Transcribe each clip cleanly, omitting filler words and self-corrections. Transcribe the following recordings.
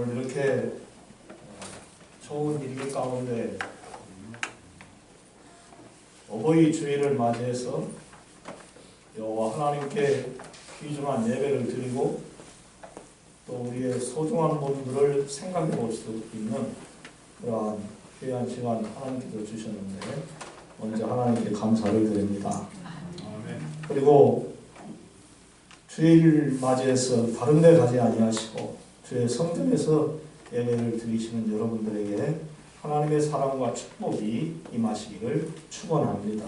오늘 이렇게 좋은 일기 가운데 어버이 주일을 맞이해서 여호와 하나님께 귀중한 예배를 드리고 또 우리의 소중한 분들을 생각해 볼 수 있는 그러한 귀한 시간 하나님께서 주셨는데 먼저 하나님께 감사를 드립니다. 그리고 주일 맞이해서 다른 데 가지 아니하시고 주의 성전에서 예배를 드리시는 여러분들에게 하나님의 사랑과 축복이 임하시기를 축원합니다.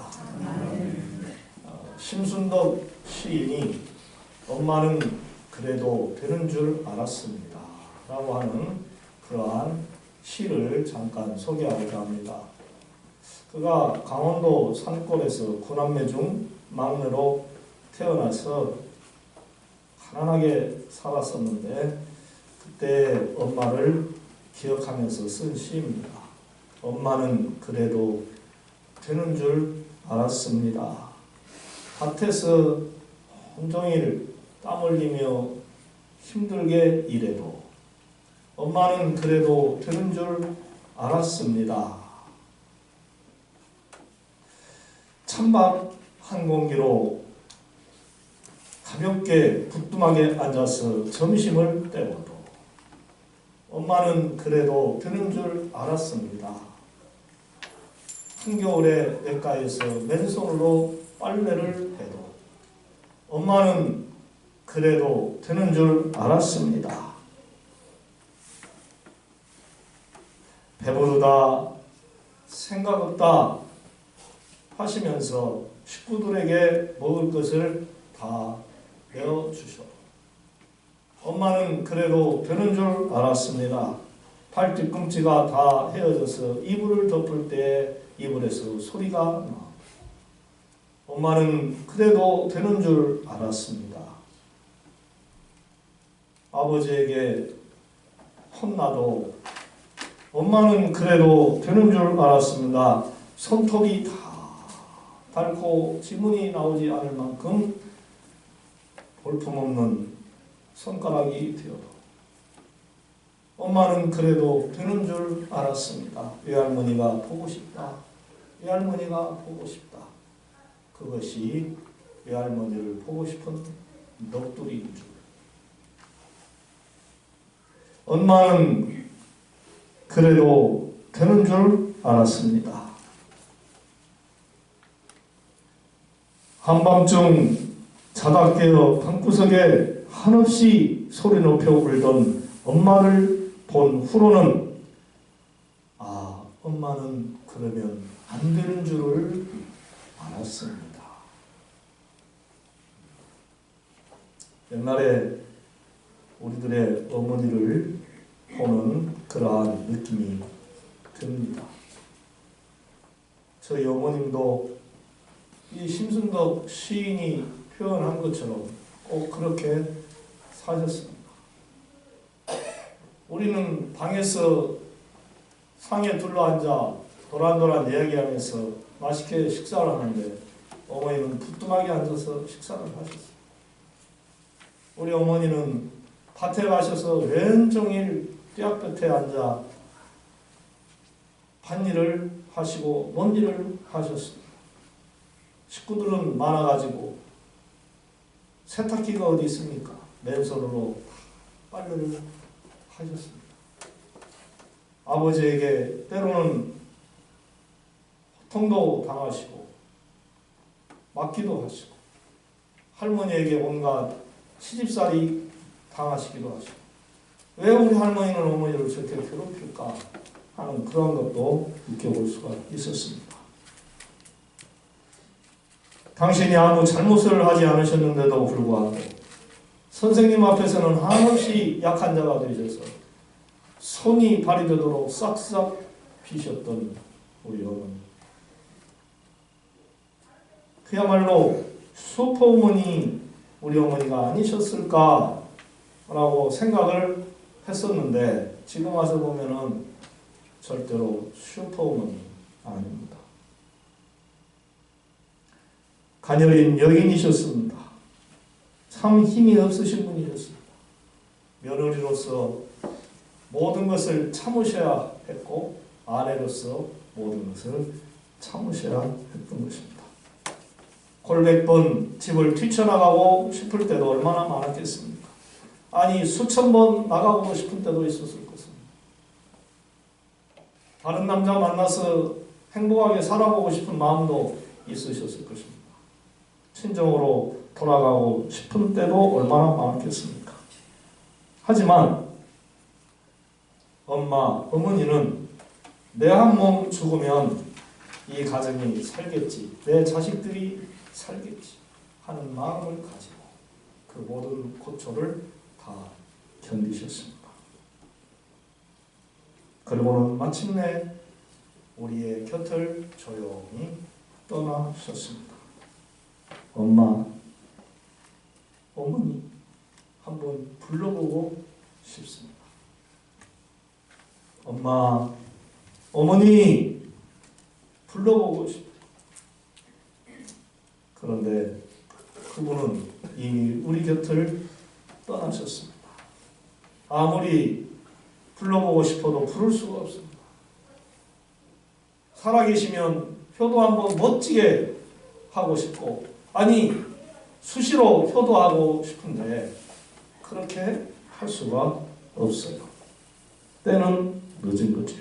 심순덕 시인이 엄마는 그래도 되는 줄 알았습니다 라고 하는 그러한 시를 잠깐 소개하고자 합니다. 그가 강원도 산골에서 9남매 중 막내로 태어나서 가난하게 살았었는데 그때 엄마를 기억하면서 쓴 시입니다. 엄마는 그래도 되는 줄 알았습니다. 밭에서 온종일 땀 흘리며 힘들게 일해도 엄마는 그래도 되는 줄 알았습니다. 찬밥 한 공기로 가볍게 부뚜막에 앉아서 점심을 때워도 엄마는 그래도 되는 줄 알았습니다. 한겨울에 냇가에서 맨손으로 빨래를 해도 엄마는 그래도 되는 줄 알았습니다. 배부르다, 생각 없다 하시면서 식구들에게 먹을 것을 다 내어주셔. 엄마는 그래도 되는 줄 알았습니다. 팔 뒤꿈치가 다 헤어져서 이불을 덮을 때 이불에서 소리가 나. 엄마는 그래도 되는 줄 알았습니다. 아버지에게 혼나도 엄마는 그래도 되는 줄 알았습니다. 손톱이 다 닳고 지문이 나오지 않을 만큼 볼품없는 손가락이 되어도 엄마는 그래도 되는 줄 알았습니다. 외할머니가 보고 싶다. 외할머니가 보고 싶다. 그것이 외할머니를 보고 싶은 넋두리인 줄. 엄마는 그래도 되는 줄 알았습니다. 한밤중 자다 깨어 방구석에 한없이 소리 높여 울던 엄마를 본 후로는 엄마는 그러면 안 되는 줄을 알았습니다. 옛날에 우리들의 어머니를 보는 그러한 느낌이 듭니다. 저희 어머님도 이 심순덕 시인이 표현한 것처럼 꼭 그렇게 사셨습니다. 우리는 방에서 상에 둘러앉아 도란도란 이야기하면서 맛있게 식사를 하는데 어머니는 부뚜막에 앉아서 식사를 하셨어요. 우리 어머니는 밭에 가셔서 왼종일 뙤약볕에 앉아 밭일을 하시고 논일을 하셨습니다. 식구들은 많아가지고 세탁기가 어디 있습니까? 맨손으로 빨래를 하셨습니다. 아버지에게 때로는 호통도 당하시고 맞기도 하시고 할머니에게 온갖 시집살이 당하시기도 하시고 왜 우리 할머니는 어머니를 저렇게 괴롭힐까 하는 그런 것도 느껴볼 수가 있었습니다. 당신이 아무 잘못을 하지 않으셨는데도 불구하고 선생님 앞에서는 한없이 약한 자가 되셔서 손이 발이 되도록 싹싹 비셨던 우리 어머니. 그야말로 슈퍼우먼이 우리 어머니가 아니셨을까 라고 생각을 했었는데 지금 와서 보면은 절대로 슈퍼우먼이 아닙니다. 가녀린 여인이셨습니다. 참 힘이 없으신 분이셨습니다. 며느리로서 모든 것을 참으셔야 했고 아내로서 모든 것을 참으셔야 했던 것입니다. 골백 번 집을 뛰쳐나가고 싶을 때도 얼마나 많았겠습니까? 아니 수천 번 나가고 싶은 때도 있었을 것입니다. 다른 남자 만나서 행복하게 살아보고 싶은 마음도 있으셨을 것입니다. 친정으로 돌아가고 싶은 때도 얼마나 많았겠습니까? 하지만 어머니는 내 한 몸 죽으면 이 가정이 살겠지, 내 자식들이 살겠지 하는 마음을 가지고 그 모든 고초를 다 견디셨습니다. 그리고는 마침내 우리의 곁을 조용히 떠나셨습니다. 어머니 한번 불러보고 싶습니다. 어머니 불러보고 싶다. 그런데 그분은 이미 우리 곁을 떠나셨습니다. 아무리 불러보고 싶어도 부를 수가 없습니다. 살아계시면 효도 한번 멋지게 하고 싶고, 아니 수시로 효도하고 싶은데 그렇게 할 수가 없어요. 때는 늦은 거죠.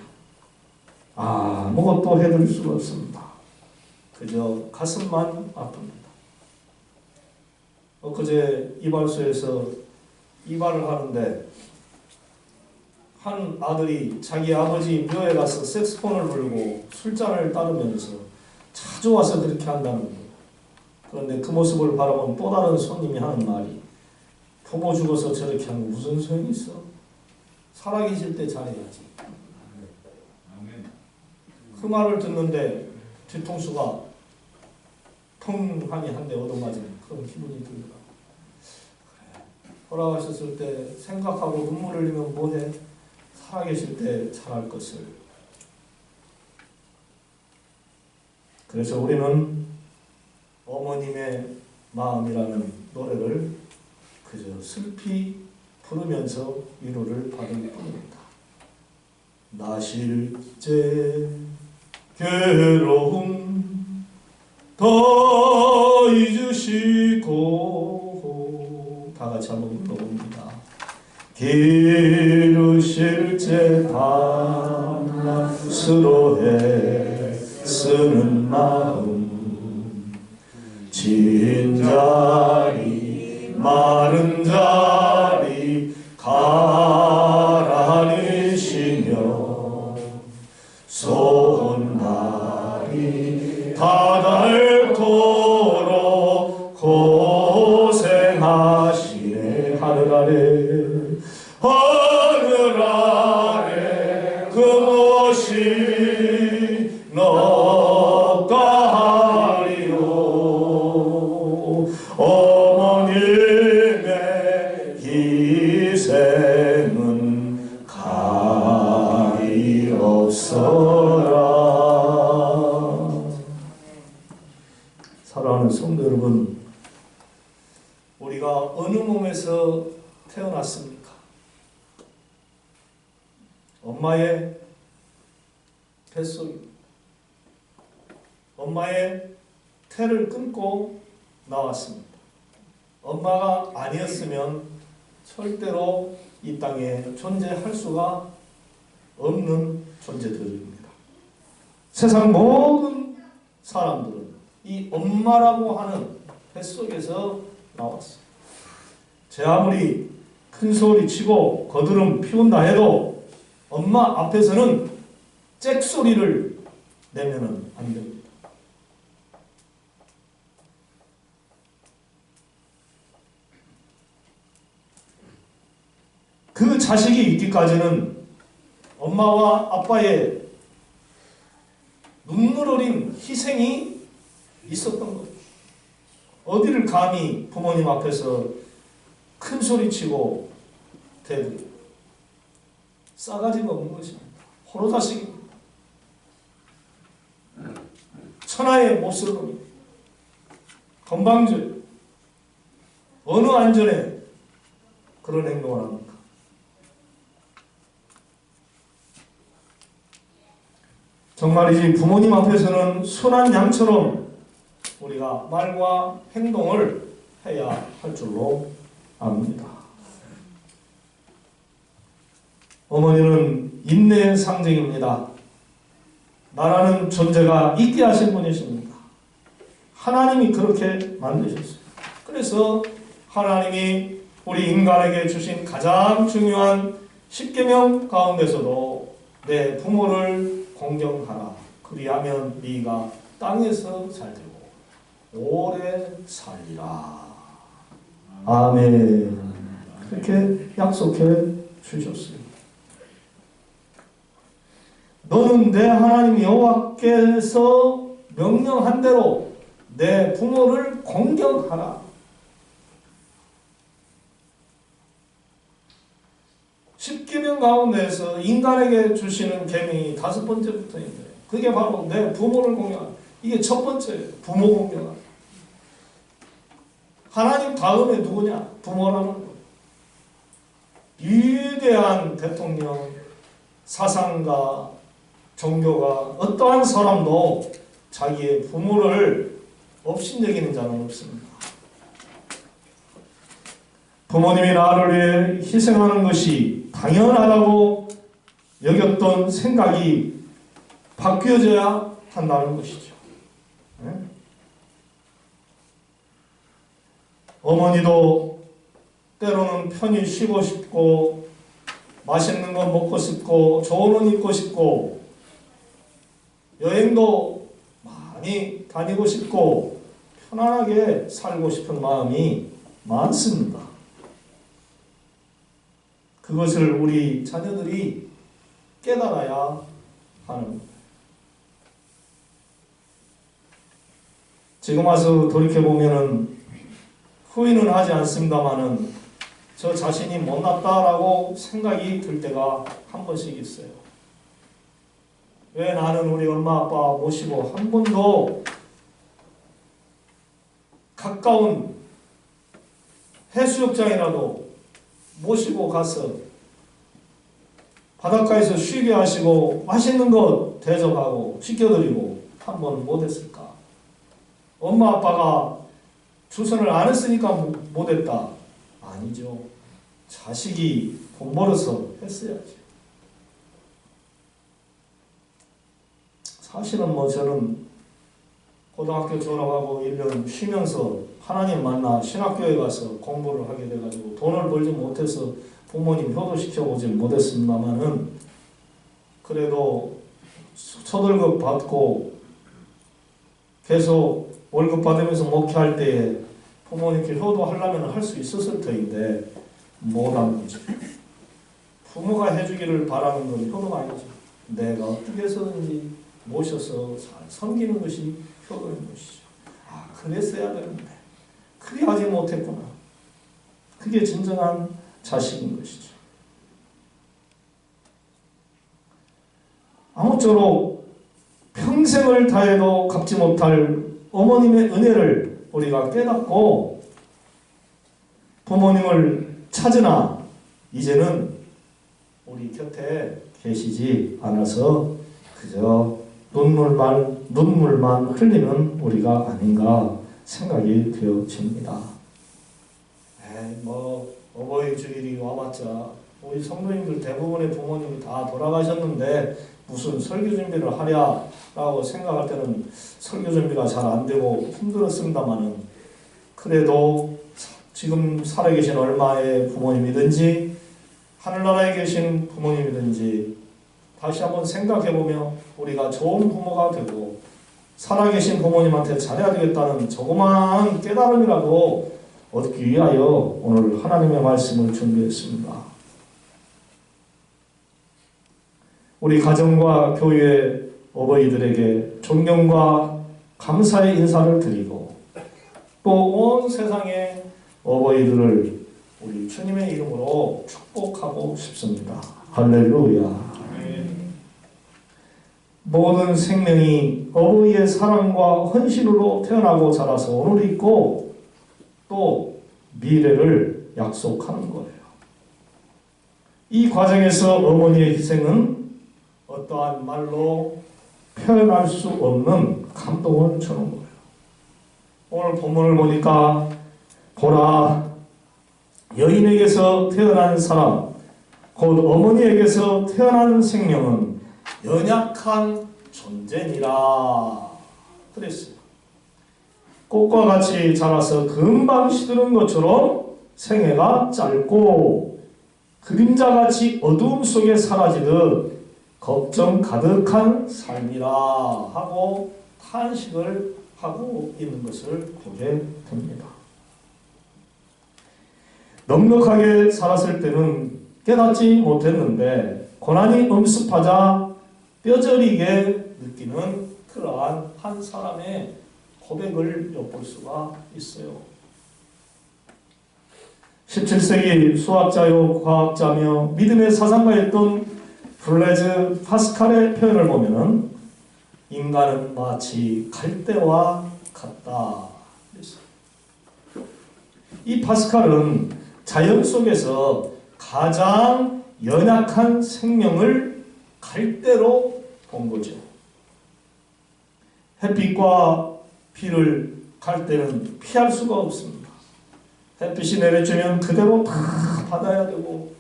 아무것도 해드릴 수가 없습니다. 그저 가슴만 아픕니다. 엊그제 이발소에서 이발을 하는데 한 아들이 자기 아버지 묘에 가서 색소폰을 불고 술잔을 따르면서 자주 와서 그렇게 한다는 거예요. 그런데 그 모습을 바라본 또 다른 손님이 하는 말이, 부모 죽어서 저렇게 하면 무슨 소용이 있어? 살아계실 때 잘해야지. 그 말을 듣는데 뒤통수가 텅하니 한 대 얻어맞은 그런 기분이 들더라고요. 그래, 돌아가셨을 때 생각하고 눈물 흘리면 뭐해? 살아계실 때 잘할 것을. 그래서 우리는 어머님의 마음이라는 노래를 그저 슬피 부르면서 위로를 받을 뿐입니다. 나 실제 괴로움 더 잊으시고, 다 같이 한번 불러봅니다. 기르실제 밤낮으로 애쓰는 마음, 진 자리 마른 자리 가라앉으시며 손발이 닿도록 고생하시네. 하늘 아래 그 무엇이 너가하리요. 어머님의 희생은 가히 없어라. 사랑하는 성도 여러분, 우리가 어느 몸에서 태어났습니까? 엄마의 뱃속입니다. 엄마의 태를 끊고 나왔습니다. 엄마가 아니었으면 절대로 이 땅에 존재할 수가 없는 존재들입니다. 세상 모든 사람들은 이 엄마라고 하는 뱃속에서 나왔어요. 제 아무리 큰 소리 치고 거드름 피운다 해도 엄마 앞에서는 짹소리를 내면은 안 됩니다. 그 자식이 있기까지는 엄마와 아빠의 눈물 어린 희생이 있었던 거예요. 어디를 감히 부모님 앞에서 큰 소리 치고 대들고, 싸가지가 없는 것입니다. 호로자식입니다. 천하의 모습입니다. 건방져요. 어느 안전에 그런 행동을 합니까? 정말이지 부모님 앞에서는 순한 양처럼 우리가 말과 행동을 해야 할 줄로 압니다. 어머니는 인내의 상징입니다. 나라는 존재가 있게 하신 분이십니다. 하나님이 그렇게 만드셨어요. 그래서 하나님이 우리 인간에게 주신 가장 중요한 십계명 가운데서도 내 부모를 공경하라. 그리하면 네가 땅에서 잘 되고 오래 살리라. 아멘. 그렇게 약속해 주셨어요. 너는 내 하나님 여호와께서 명령한 대로 내 부모를 공경하라. 십계명 가운데서 인간에게 주시는 계명이 5번째부터인데 그게 바로 내 부모를 공경하라. 이게 첫 번째예요. 부모 공경하라. 하나님 다음에 누구냐? 부모라는 거예요. 위대한 대통령, 사상가, 종교가 어떠한 사람도 자기의 부모를 업신여기는 자는 없습니다. 부모님이 나를 위해 희생하는 것이 당연하다고 여겼던 생각이 바뀌어져야 한다는 것이죠. 네? 어머니도 때로는 편히 쉬고 싶고 맛있는 거 먹고 싶고 좋은 옷 입고 싶고 여행도 많이 다니고 싶고 편안하게 살고 싶은 마음이 많습니다. 그것을 우리 자녀들이 깨달아야 하는 겁니다. 지금 와서 돌이켜보면은 후회는 하지 않습니다만은 저 자신이 못났다라고 생각이 들 때가 한 번씩 있어요. 왜 나는 우리 엄마 아빠 모시고 한 번도 가까운 해수욕장이라도 모시고 가서 바닷가에서 쉬게 하시고 맛있는 것 대접하고 시켜드리고 한 번 못했을까? 엄마 아빠가 주선을 안 했으니까 못했다. 아니죠. 자식이 돈 벌어서 했어야지. 사실은 저는 고등학교 졸업하고 1년 쉬면서 하나님 만나 신학교에 가서 공부를 하게 돼가지고 돈을 벌지 못해서 부모님 효도시켜보지 못했습니다만은 그래도 초월급 받고 계속 월급 받으면서 목회할 때에 부모님께 효도하려면 할 수 있었을 터인데 못한 거죠. 부모가 해주기를 바라는 건 효도가 아니죠. 내가 어떻게 해서든지 모셔서 잘 섬기는 것이 효도인 것이죠. 아, 그랬어야 되는데 그리 하지 못했구나. 그게 진정한 자식인 것이죠. 아무쪼록 평생을 다해도 갚지 못할 어머님의 은혜를 우리가 깨닫고 부모님을 찾으나 이제는 우리 곁에 계시지 않아서 그저 눈물만 흘리는 우리가 아닌가 생각이 되어집니다. 어버이 주일이 와봤자 우리 성도님들 대부분의 부모님이 다 돌아가셨는데 무슨 설교 준비를 하랴라고 생각할 때는 설교 준비가 잘 안 되고 힘들었습니다만은 그래도 지금 살아계신 얼마의 부모님이든지 하늘나라에 계신 부모님이든지 다시 한번 생각해보며 우리가 좋은 부모가 되고 살아계신 부모님한테 잘해야 되겠다는 조그마한 깨달음이라도 얻기 위하여 오늘 하나님의 말씀을 준비했습니다. 우리 가정과 교회 어버이들에게 존경과 감사의 인사를 드리고 또 온 세상의 어버이들을 우리 주님의 이름으로 축복하고 싶습니다. 할렐루야. 모든 생명이 어버이의 사랑과 헌신으로 태어나고 자라서 오늘 있고 또 미래를 약속하는 거예요. 이 과정에서 어머니의 희생은 어떠한 말로 표현할 수 없는 감동을 주는 거예요. 오늘 본문을 보니까 보라, 여인에게서 태어난 사람, 곧 어머니에게서 태어난 생명은 연약한 존재니라 그랬어요. 꽃과 같이 자라서 금방 시드는 것처럼 생애가 짧고 그림자같이 어두움 속에 사라지듯 걱정 가득한 삶이라 하고 탄식을 하고 있는 것을 보게 됩니다. 넉넉하게 살았을 때는 깨닫지 못했는데 고난이 엄습하자 뼈저리게 느끼는 그러한 한 사람의 고백을 엿볼 수가 있어요. 17세기 수학자요 과학자며 믿음의 사상가였던 블레즈 파스칼의 표현을 보면은 인간은 마치 갈대와 같다. 이 파스칼은 자연 속에서 가장 연약한 생명을 갈대로 본 거죠. 햇빛과 비를 갈대는 피할 수가 없습니다. 햇빛이 내려주면 그대로 다 받아야 되고,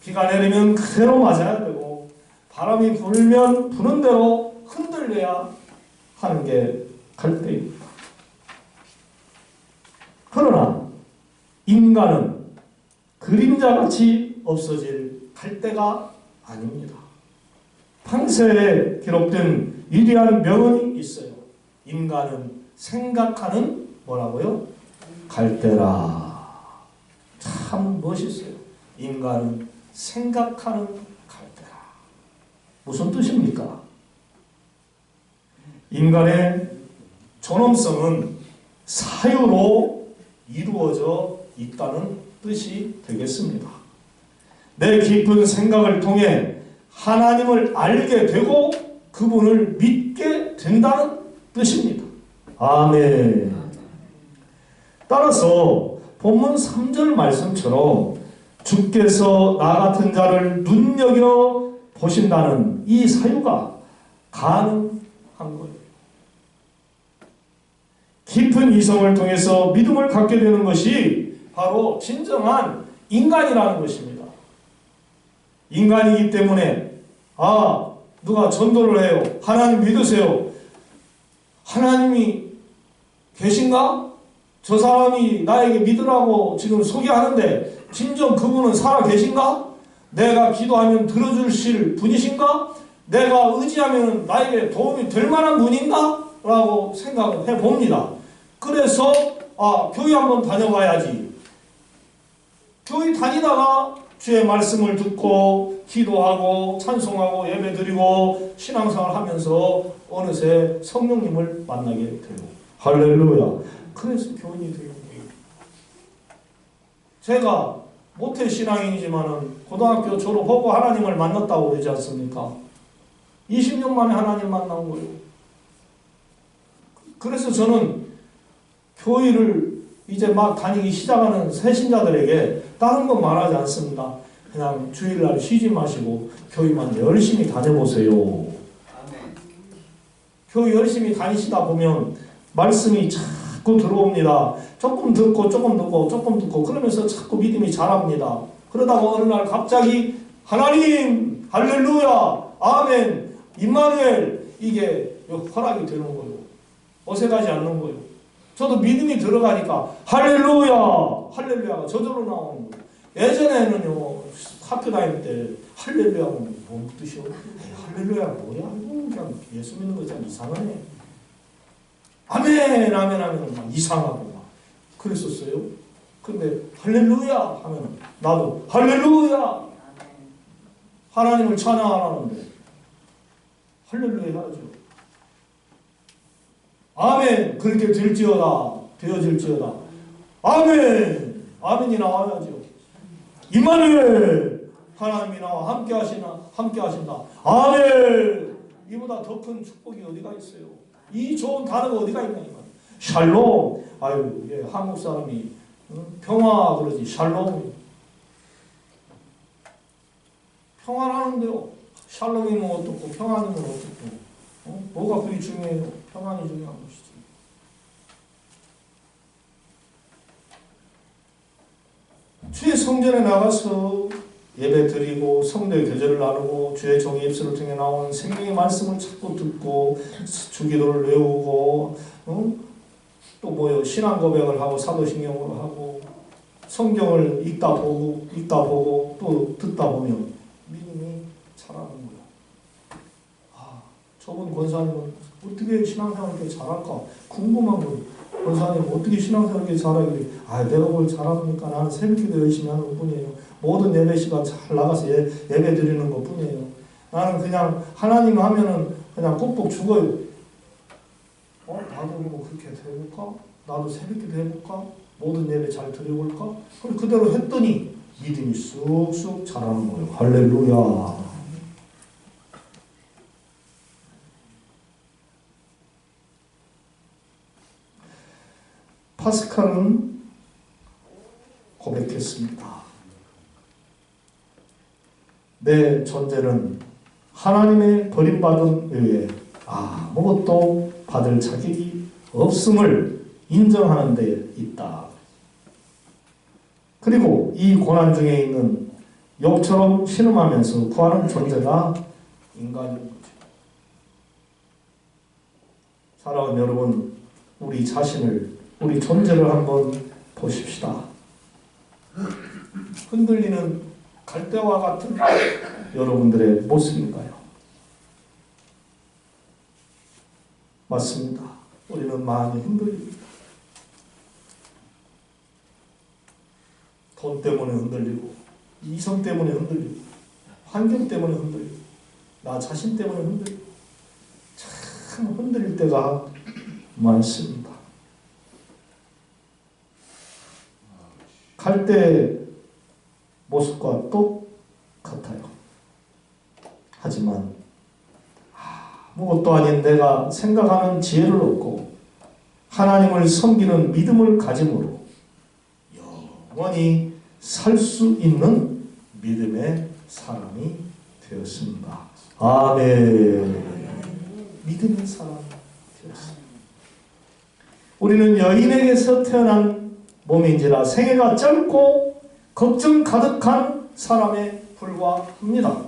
비가 내리면 그대로 맞아야 되고, 바람이 불면 부는 대로 흔들려야 하는 게 갈대입니다. 그러나 인간은 그림자같이 없어질 갈대가 아닙니다. 판세에 기록된 위대한 명언이 있어요. 인간은 생각하는 뭐라고요? 갈대라. 참 멋있어요. 인간은 생각하는 갈대라. 무슨 뜻입니까? 인간의 존엄성은 사유로 이루어져 있다는 뜻이 되겠습니다. 내 깊은 생각을 통해 하나님을 알게 되고 그분을 믿게 된다는 뜻입니다. 아멘. 따라서 본문 3절 말씀처럼 주께서 나 같은 자를 눈여겨 보신다는 이 사유가 가능한 거예요. 깊은 이성을 통해서 믿음을 갖게 되는 것이 바로 진정한 인간이라는 것입니다. 인간이기 때문에 누가 전도를 해요. 하나님 믿으세요. 하나님이 계신가? 저 사람이 나에게 믿으라고 지금 소개하는데 진정 그분은 살아 계신가? 내가 기도하면 들어주실 분이신가? 내가 의지하면 나에게 도움이 될 만한 분인가? 라고 생각을 해봅니다. 그래서 교회 한번 다녀봐야지. 교회 다니다가 주의 말씀을 듣고 기도하고 찬송하고 예배드리고 신앙생활 하면서 어느새 성령님을 만나게 돼요. 할렐루야. 그래서 교인이 되는 거예요. 제가 모태신앙인이지만은 고등학교 졸업하고 하나님을 만났다고 그러지 않습니까? 20년 만에 하나님 만난 거예요. 그래서 저는 교회를 이제 막 다니기 시작하는 새신자들에게 다른 건 말하지 않습니다. 그냥 주일날 쉬지 마시고 교회만 열심히 다녀보세요. 아멘. 교회 열심히 다니시다 보면 말씀이 자꾸 들어옵니다. 조금 듣고 조금 듣고 조금 듣고 그러면서 자꾸 믿음이 자랍니다. 그러다가 어느 날 갑자기 하나님 할렐루야 아멘 임마누엘 이게 허락이 되는 거예요. 어색하지 않는 거예요. 저도 믿음이 들어가니까 할렐루야 할렐루야가 저절로 나오는 거예요. 예전에는요 학교 다닐 때 할렐루야가 뭔 뜻이요? 할렐루야가 뭐야? 그냥 예수 믿는 거 참 이상하네. 아멘 아멘 하면 막 이상하고 막 그랬었어요. 근데 할렐루야 하면 나도 할렐루야 하나님을 찬양하라는데 할렐루야 하죠. 아멘 그렇게 될지어다 되어질지어다 아멘 아멘이 나와야죠. 임마누엘 하나님이 나와 함께 하신다 아멘 이보다 더 큰 축복이 어디가 있어요. 이 좋은 단어가 어디가 있나 이거. 샬롬 한국 사람이 평화 그러지 샬롬 평화라는데요. 샬롬이면 어떻고 평화는 어떻고 뭐가 그리 중요해요? 평안이 중요한 것이지. 주의 성전에 나가서 예배 드리고 성도의 교제를 나누고 주의 종의 입술을 통해 나온 생명의 말씀을 자꾸 듣고 주기도를 외우고 또 뭐요 신앙 고백을 하고 사도신경을 하고 성경을 읽다 보고 또 듣다 보면 믿음이 자라는 거야. 아, 저분 권사님은 어떻게 신앙생활 이렇게 잘할까 궁금한 거예요. 권사님 어떻게 신앙생활 이렇게 잘하길래 내가 뭘 잘합니까? 나는 새벽기도 열심히 하는 것뿐이에요. 모든 예배 시간 잘 나가서 예배 드리는 것뿐이에요. 나는 그냥 하나님 하면은 그냥 꼭꼭 죽어요. 나도 뭐 그렇게 해볼까? 나도 새벽기도 해볼까? 모든 예배 잘 드려볼까? 그럼 그대로 했더니 믿음이 쑥쑥 자라는 거예요. 할렐루야. 파스칼은 고백했습니다. 내 존재는 하나님의 버림받은 외에 아무것도 받을 자격이 없음을 인정하는 데 있다. 그리고 이 고난 중에 있는 욥처럼 신음하면서 구하는 존재가 인간인 거죠. 사랑하는 여러분, 우리 자신을, 우리 존재를 한번 보십시다. 흔들리는 갈대와 같은 여러분들의 모습인가요? 맞습니다. 우리는 많이 흔들립니다. 돈 때문에 흔들리고, 이성 때문에 흔들리고, 환경 때문에 흔들리고, 나 자신 때문에 흔들리고, 참 흔들릴 때가 많습니다. 갈대 모습과 똑같아요. 하지만 아무것도 아닌 내가 생각하는 지혜를 얻고 하나님을 섬기는 믿음을 가짐으로 영원히 살 수 있는 믿음의 사람이 되었습니다. 아멘. 믿음의 사람이 되었습니다. 우리는 여인에게서 태어난 몸인지라 생애가 짧고 걱정 가득한 사람에 불과합니다.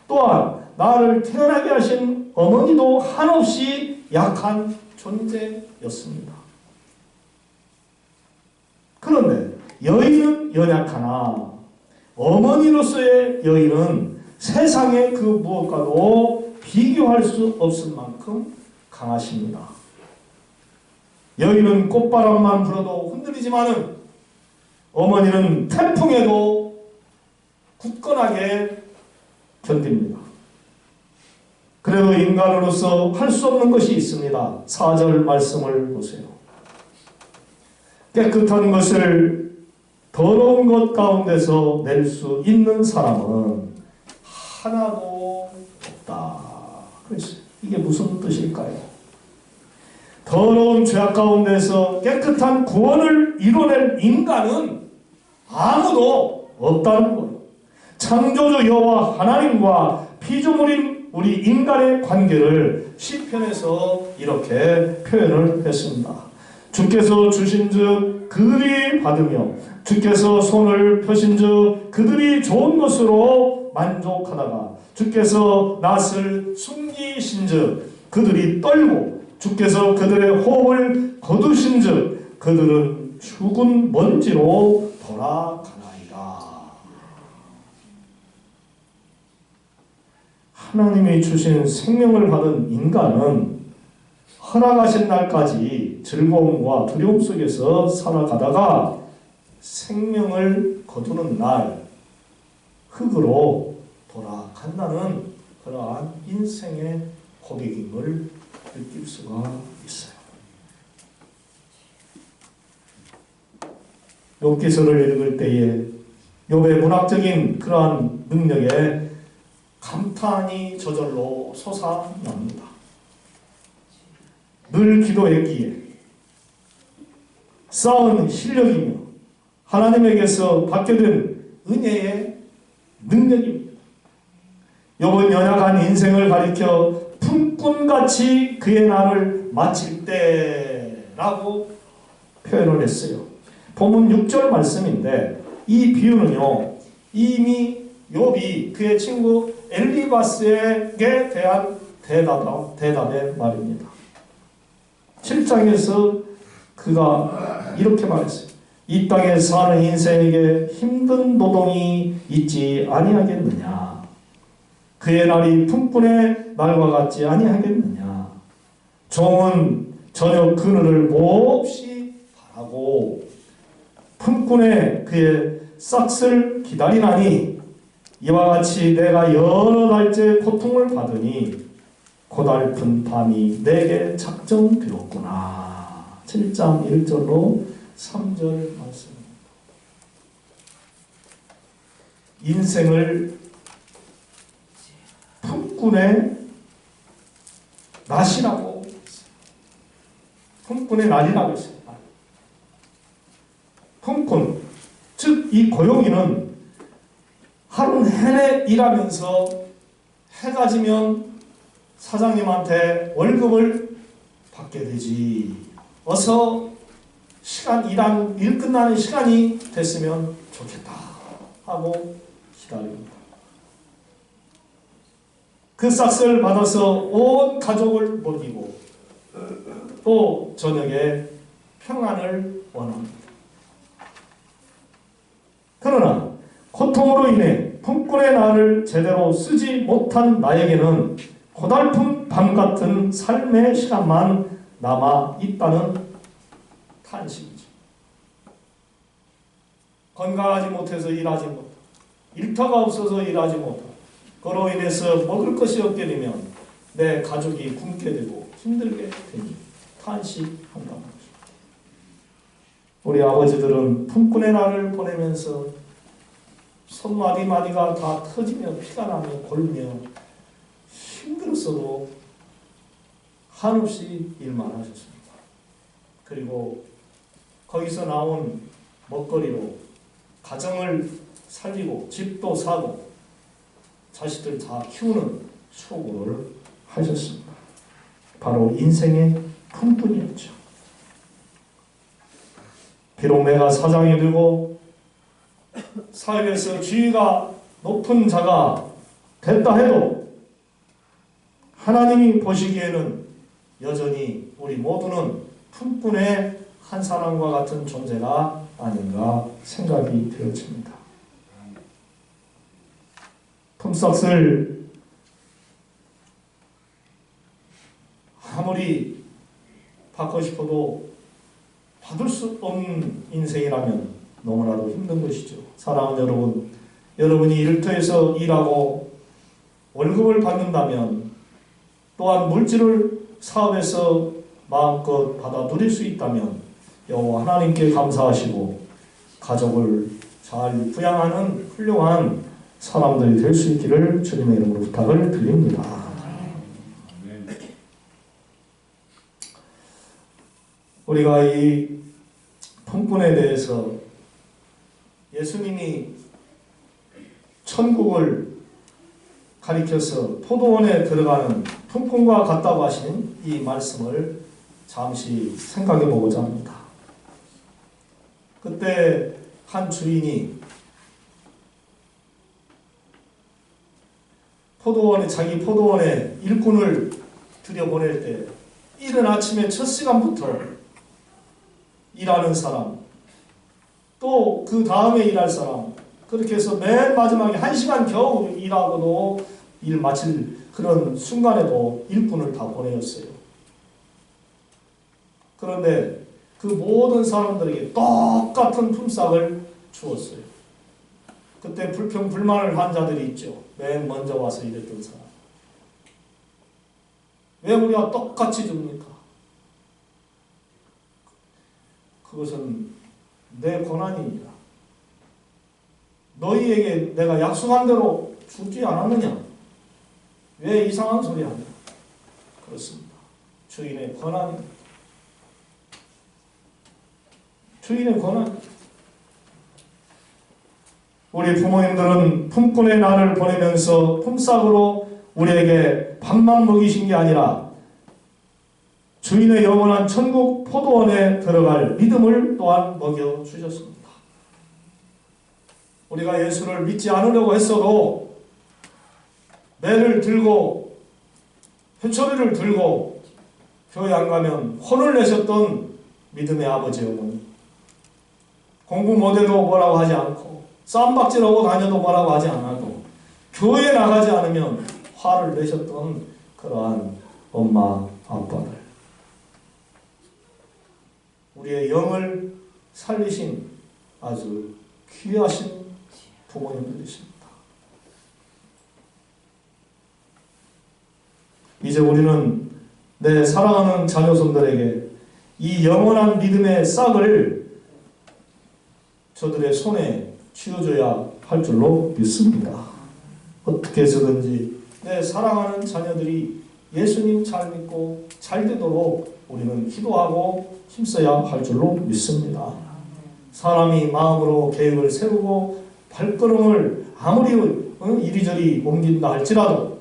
또한 나를 태어나게 하신 어머니도 한없이 약한 존재였습니다. 그런데 여인은 연약하나 어머니로서의 여인은 세상의 그 무엇과도 비교할 수 없을 만큼 강하십니다. 여인은 꽃바람만 불어도 흔들리지만은 어머니는 태풍에도 굳건하게 견딥니다. 그래도 인간으로서 할 수 없는 것이 있습니다. 4절 말씀을 보세요. 깨끗한 것을 더러운 것 가운데서 낼 수 있는 사람은 하나도 없다. 그렇지. 이게 무슨 뜻일까요? 더러운 죄악 가운데서 깨끗한 구원을 이뤄낼 인간은 아무도 없다는 거예요. 창조주 여호와 하나님과 피조물인 우리 인간의 관계를 시편에서 이렇게 표현을 했습니다. 주께서 주신즉 그들이 받으며 주께서 손을 펴신즉 그들이 좋은 것으로 만족하다가 주께서 낯을 숨기신즉 그들이 떨고 주께서 그들의 호흡을 거두신즉 그들은 죽은 먼지로 돌아가나이다. 하나님이 주신 생명을 받은 인간은 허락하신 날까지 즐거움과 두려움 속에서 살아가다가 생명을 거두는 날 흙으로 돌아간다는 그러한 인생의 고백임을 느낄 수가 있어요. 욥기서를 읽을 때에 욥의 문학적인 그러한 능력에 감탄이 저절로 솟아납니다. 늘 기도했기에 쌓은 실력이며 하나님에게서 받게 된 은혜의 능력입니다. 욥은 연약한 인생을 가리켜 품꾼같이 그의 날을 마칠 때라고 표현을 했어요. 본문 6절 말씀인데 이 비유는요, 이미 욥이 그의 친구 엘리바스에게 대한 대답의 말입니다. 7장에서 그가 이렇게 말했어요. 이 땅에 사는 인생에게 힘든 노동이 있지 아니하겠느냐. 그의 날이 품꾼의 날과 같지 아니하겠느냐. 종은 저녁 그늘을 몹시 바라고 품꾼의 그의 싹을 기다리나니 이와 같이 내가 여러 달째 고통을 받으니 고달픈 밤이 내게 작정되었구나. 7장 1절로 3절 말씀입니다. 인생을 품꾼의 낮이라고 했어요. 품꾼의 날이라고 했어요. 품꾼, 즉 이 고용인은 하루 내내 일하면서 해가 지면 사장님한테 월급을 받게 되지. 어서 일 끝나는 시간이 됐으면 좋겠다 하고 기다립니다. 그 싹을 받아서 온 가족을 먹이고 또 저녁에 평안을 원합니다. 그러나 고통으로 인해 품꾼의 날을 제대로 쓰지 못한 나에게는 고달픈 밤 같은 삶의 시간만 남아 있다는 탄식이죠. 건강하지 못해서 일하지 못하고 일터가 없어서 일하지 못하고 그로 인해서 먹을 것이 없게 되면 내 가족이 굶게 되고 힘들게 되니 탄식한다는 거죠. 우리 아버지들은 품꾼의 날을 보내면서 손마디마디가 다 터지며 피가 나며 골며 힘들었어도 한없이 일만 하셨습니다. 그리고 거기서 나온 먹거리로 가정을 살리고 집도 사고 자식들 다 키우는 수고를 하셨습니다. 바로 인생의 품꾼이었죠. 비록 내가 사장이 되고 사회에서 지위가 높은 자가 됐다 해도 하나님이 보시기에는 여전히 우리 모두는 품꾼의 한 사람과 같은 존재가 아닌가 생각이 되어집니다. 품삯을 아무리 받고 싶어도 받을 수 없는 인생이라면 너무나도 힘든 것이죠. 사랑하는 여러분, 여러분이 일터에서 일하고 월급을 받는다면 또한 물질을 사업에서 마음껏 받아 누릴 수 있다면 여호와 하나님께 감사하시고 가족을 잘 부양하는 훌륭한 사람들이 될 수 있기를 주님의 이름으로 부탁을 드립니다. 우리가 이 품꾼에 대해서 예수님이 천국을 가리켜서 포도원에 들어가는 품꾼과 같다고 하신 이 말씀을 잠시 생각해 보고자 합니다. 그때 한 주인이 자기 포도원에 일꾼을 들여보낼 때 이른 아침에 첫 시간부터 일하는 사람, 또 그 다음에 일할 사람, 그렇게 해서 맨 마지막에 1시간 겨우 일하고도 일 마칠 그런 순간에도 일꾼을 다 보내었어요. 그런데 그 모든 사람들에게 똑같은 품삯을 주었어요. 그때 불평 불만을 한 자들이 있죠. 맨 먼저 와서 일했던 사람. 왜 우리가 똑같이 줍니까? 그것은 내 권한입니다. 너희에게 내가 약속한 대로 주지 않았느냐? 왜 이상한 소리 하냐? 그렇습니다. 주인의 권한입니다. 주인의 권한. 우리 부모님들은 품꾼의 날을 보내면서 품삯으로 우리에게 밥만 먹이신 게 아니라 주인의 영원한 천국 포도원에 들어갈 믿음을 또한 먹여주셨습니다. 우리가 예수를 믿지 않으려고 했어도 매를 들고 회초리를 들고 교회 안 가면 혼을 내셨던 믿음의 아버지 어머니, 공부 못해도 뭐라고 하지 않고 쌈박질하고 다녀도 뭐라고 하지 않아도 교회 나가지 않으면 화를 내셨던 그러한 엄마 아빠들, 우리의 영을 살리신 아주 귀하신 부모님들이십니다. 이제 우리는 내 사랑하는 자녀손들에게 이 영원한 믿음의 싹을 저들의 손에 쥐어줘야 할 줄로 믿습니다. 어떻게 해서든지 내 사랑하는 자녀들이 예수님 잘 믿고 잘 되도록 우리는 기도하고 힘써야 할 줄로 믿습니다. 사람이 마음으로 계획을 세우고 발걸음을 아무리 이리저리 옮긴다 할지라도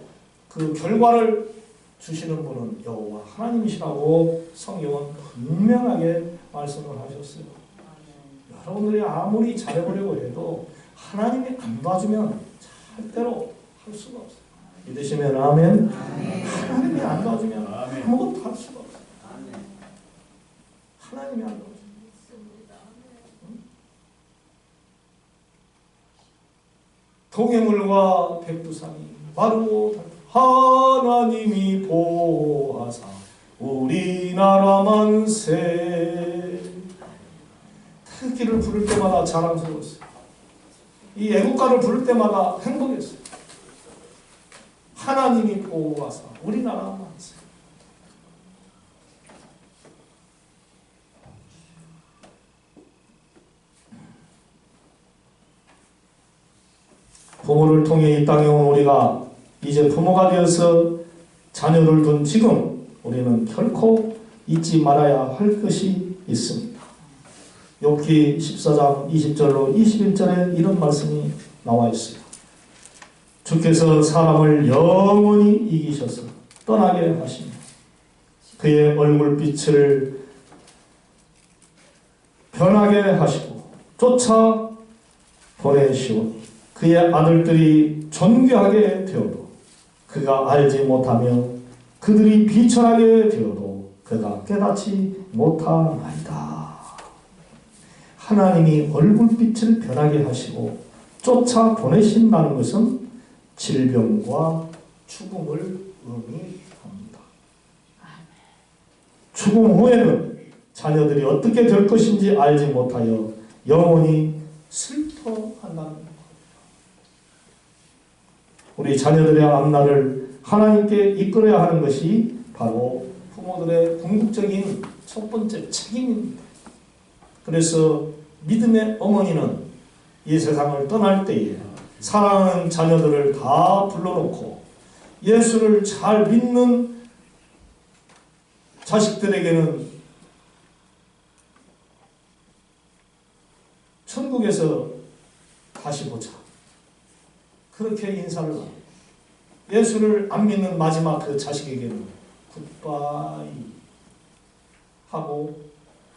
그 결과를 주시는 분은 여호와 하나님이시라고 성경은 분명하게 말씀을 하셨어요. 여러분들이 아무리 잘해보려고 해도 하나님이 안 봐주면 절대로 할 수가 없어요. 믿으시면 아멘. 하나님이 안 봐주면 아무것도 할 수가 없어요. 하나님이 안 봐주면. 동해물과 백두산이 마르고 하나님이 보호하사 우리나라 만세. 태극기를 부를 때마다 자랑스러웠어요. 이 애국가를 부를 때마다 행복했어요. 하나님이 보호하사 우리나라 만세. 부모를 통해 이 땅에 온 우리가 이제 부모가 되어서 자녀를 둔 지금 우리는 결코 잊지 말아야 할 것이 있습니다. 욥기 14장 20절로 21절에 이런 말씀이 나와 있어요. 주께서 사람을 영원히 이기셔서 떠나게 하시며 그의 얼굴빛을 변하게 하시고 쫓아 보내시오니 그의 아들들이 존귀하게 되어도 그가 알지 못하며 그들이 비천하게 되어도 그가 깨닫지 못하나이다. 하나님이 얼굴빛을 변하게 하시고 쫓아 보내신다는 것은 질병과 죽음을 의미합니다. 죽음 후에는 자녀들이 어떻게 될 것인지 알지 못하여 영원히 슬퍼한다는 것. 우리 자녀들의 앞날을 하나님께 이끌어야 하는 것이 바로 부모들의 궁극적인 첫 번째 책임입니다. 그래서 믿음의 어머니는 이 세상을 떠날 때에 사랑하는 자녀들을 다 불러놓고 예수를 잘 믿는 자식들에게는 천국에서 다시 보자, 그렇게 인사를 합니다. 예수를 안 믿는 마지막 그 자식에게는 굿바이 하고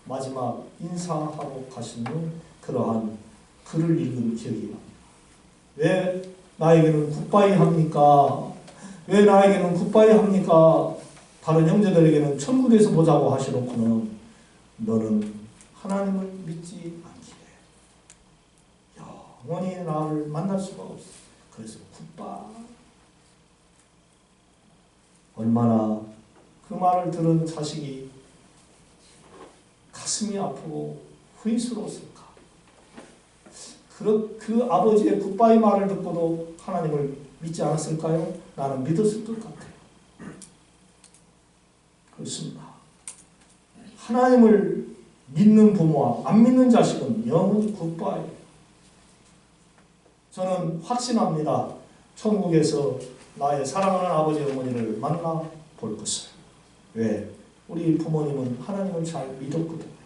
마지막 인사하고 가시는 그러한 글을 읽은 기억이 납니다. 왜 나에게는 굿바이 합니까? 왜 나에게는 굿바이 합니까? 다른 형제들에게는 천국에서 보자고 하시놓고는 너는 하나님을 믿지 않기에 영원히 나를 만날 수가 없어. 그래서 굿바이. 얼마나 그 말을 들은 자식이 가슴이 아프고 후회스러웠을까. 그 아버지의 굿바이 말을 듣고도 하나님을 믿지 않았을까요? 나는 믿었을 것 같아요. 그렇습니다. 하나님을 믿는 부모와 안 믿는 자식은 영원히 굿바이. 저는 확신합니다. 천국에서 나의 사랑하는 아버지 어머니를 만나 볼 것을. 왜? 우리 부모님은 하나님을 잘 믿었거든요.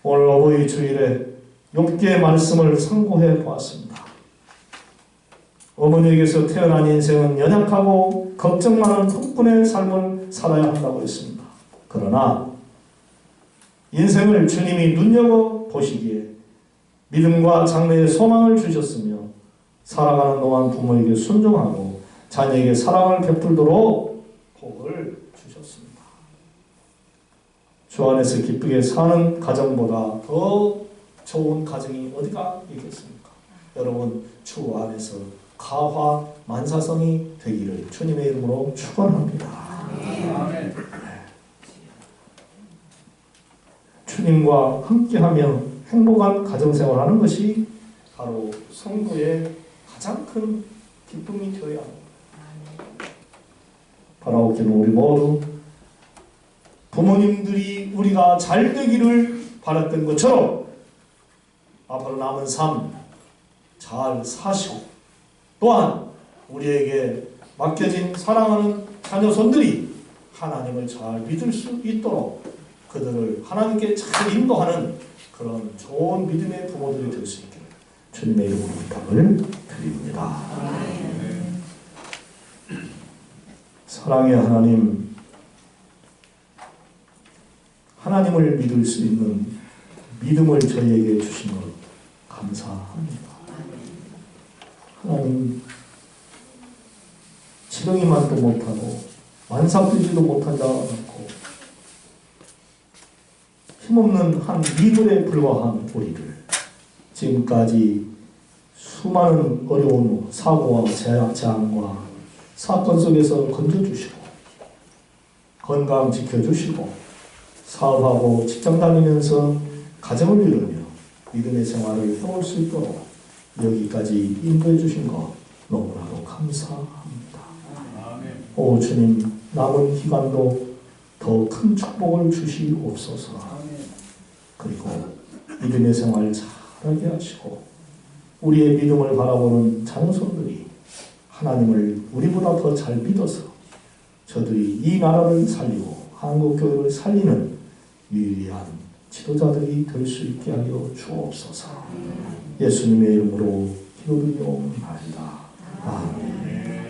오늘 어버이 주일에 욥기의 말씀을 상고해 보았습니다. 어머니에게서 태어난 인생은 연약하고 걱정 많은 폭군의 삶을 살아야 한다고 했습니다. 그러나 인생을 주님이 눈여겨보시기에 믿음과 장래의 소망을 주셨으며 살아가는 동안 부모에게 순종하고 자녀에게 사랑을 베풀도록 복을 주셨습니다. 주 안에서 기쁘게 사는 가정보다 더 좋은 가정이 어디가 있겠습니까? 여러분, 주 안에서 가화 만사성이 되기를 주님의 이름으로 축원합니다. 아멘. 주님과 함께하며 행복한 가정생활하는 것이 바로 성도의 가장 큰 기쁨이 되어야 합니다. 바라옵기는 우리 모두 부모님들이 우리가 잘 되기를 바랐던 것처럼 앞으로 남은 삶 잘 사시고 또한 우리에게 맡겨진 사랑하는 자녀손들이 하나님을 잘 믿을 수 있도록 그들을 하나님께 잘 인도하는 그런 좋은 믿음의 부모들이 될 수 있기를 주님의 이름으로 부탁을 드립니다. 사랑의 하나님, 하나님을 믿을 수 있는 믿음을 저희에게 주신 것 감사합니다. 하나님, 지렁이만도 못하고 만삭되지도 못한 자가 많고 힘없는 한 미물에 불과한 우리를 지금까지 수많은 어려운 사고와 재앙과 사건 속에서 건져주시고 건강 지켜주시고 사업하고 직장 다니면서 가정을 이루며 믿음의 생활을 해올 수 있도록 여기까지 인도해 주신 것 너무나도 감사합니다. 오 주님, 남은 기간도 더 큰 축복을 주시옵소서. 그리고 믿음의 생활 잘하게 하시고 우리의 믿음을 바라보는 자녀손들이 하나님을 우리보다 더 잘 믿어서 저들이 이 나라를 살리고 한국교회를 살리는 유일한 지도자들이 될 수 있게 하여 주옵소서. 예수님의 이름으로 기도드리옵나이다. 아멘.